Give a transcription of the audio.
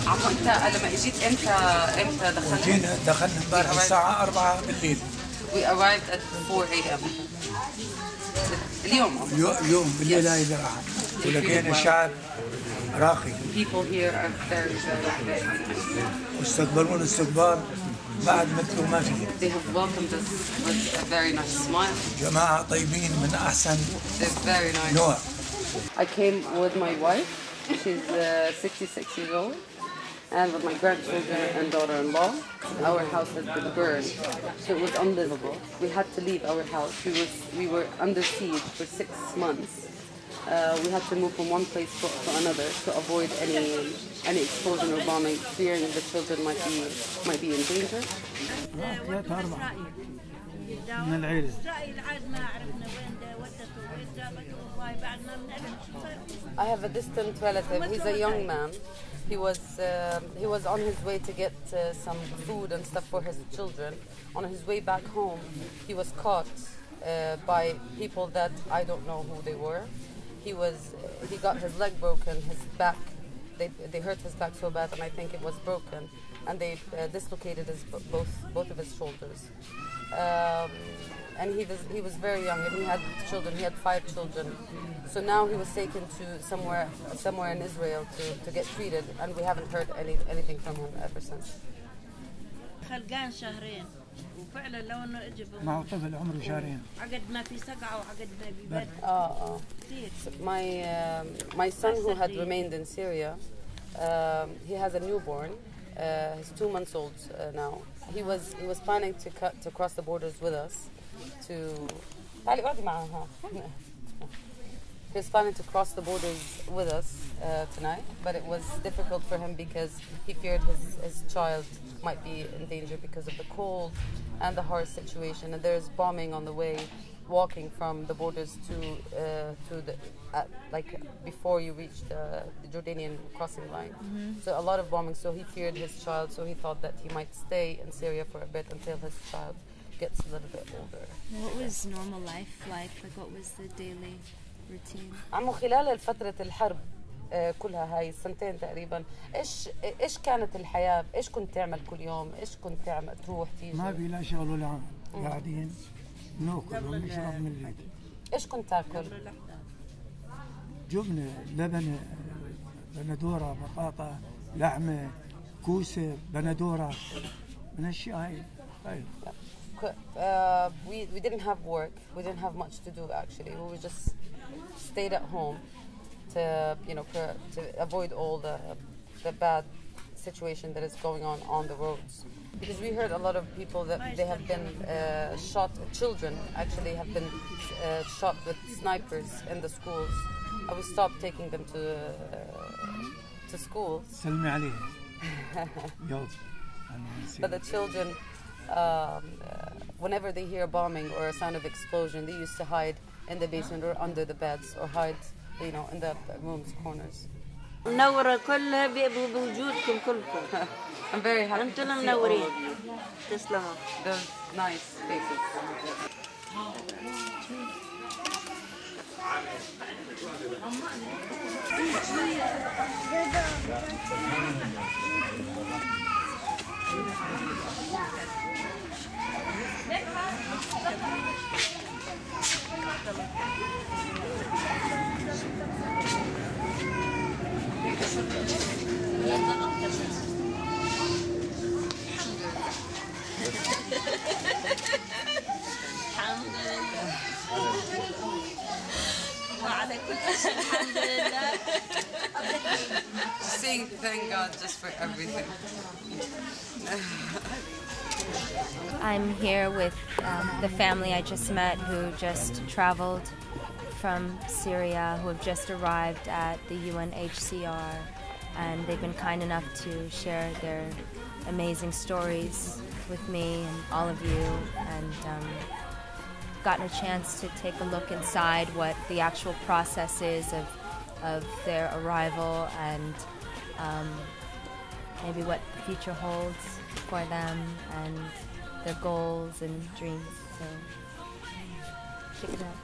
عفوا انت لما اجيت امتى دخلت؟ دخلنا امبارح الساعة 4 بالليل. We arrived at 4 a.m. اليوم بالليل هاي راحة ولقينا شعب راقي. People here are very واستقبلونا استقبال بعد مثله ما فيه. They have welcomed us with a very nice smile. جماعة طيبين من أحسن نوع. I came with my wife. She's 66 years old. And with my grandchildren and daughter-in-law. Our house has been burned, so it was unlivable. We had to leave our house. We were under siege for 6 months. We had to move from one place to another to avoid any explosion or bombing, fearing the children might be in danger. I have a distant relative. He's a young man. He was on his way to get some food and stuff for his children. On his way back home, he was caught by people that I don't know who they were. He got his leg broken, his back. They hurt his back so bad, and I think it was broken. And they dislocated both of his shoulders. And he was very young, and he had children. He had 5 children. So now he was taken to somewhere in Israel to get treated, and we haven't heard anything from him ever since. خلقان شهرين وفعلا لو انه اجى مع طفل عمره شهرين. عقد ما في سقعه وعقد ما بيبرد. My son who had remained in Syria, he has a newborn. He's 2 months old now. He was planning to cross the borders with us. He was planning to cross the borders with us tonight, but it was difficult for him because he feared his child might be in danger because of the cold and the harsh situation. And there's bombing on the way, walking from the borders to the like before you reach the Jordanian crossing line. So a lot of bombing. So he feared his child. So he thought that he might stay in Syria for a bit until his child gets a little bit older. What was normal life like? Like what was the daily routine? عمو خلال فترة الحرب كلها هاي السنتين تقريبا ايش كانت الحياة؟ ايش كنت تعمل كل يوم؟ ايش كنت تعمل تروح تيجي؟ ما في لا شغل ولا عمل، قاعدين ناكل ونشرب من البيت. ايش كنت تاكل؟ جبنة، لبن، بندورة، بطاطا، لحمة، كوسة، بندورة، من الاشياء هاي. We didn't have work. We didn't have much to do actually. We just stayed at home to to avoid all the bad situation that is going on the roads. Because we heard a lot of people that they have been shot. Children actually have been shot with snipers in the schools. We stopped taking them to school. سلمي عليه. But the children, whenever they hear a bombing or a sound of explosion, they used to hide in the basement or under the beds or hide, in the rooms, corners. منورة كلها بوجودكم كلكم. I'm very happy. انتم منورين. تسلموا. Those nice faces. Saying thank God just for everything. I'm here with the family I just met who just traveled from Syria, who have just arrived at the UNHCR, and they've been kind enough to share their amazing stories with me and all of you, and gotten a chance to take a look inside what the actual process is of their arrival and maybe what the future holds for them and their goals and dreams. So check it out.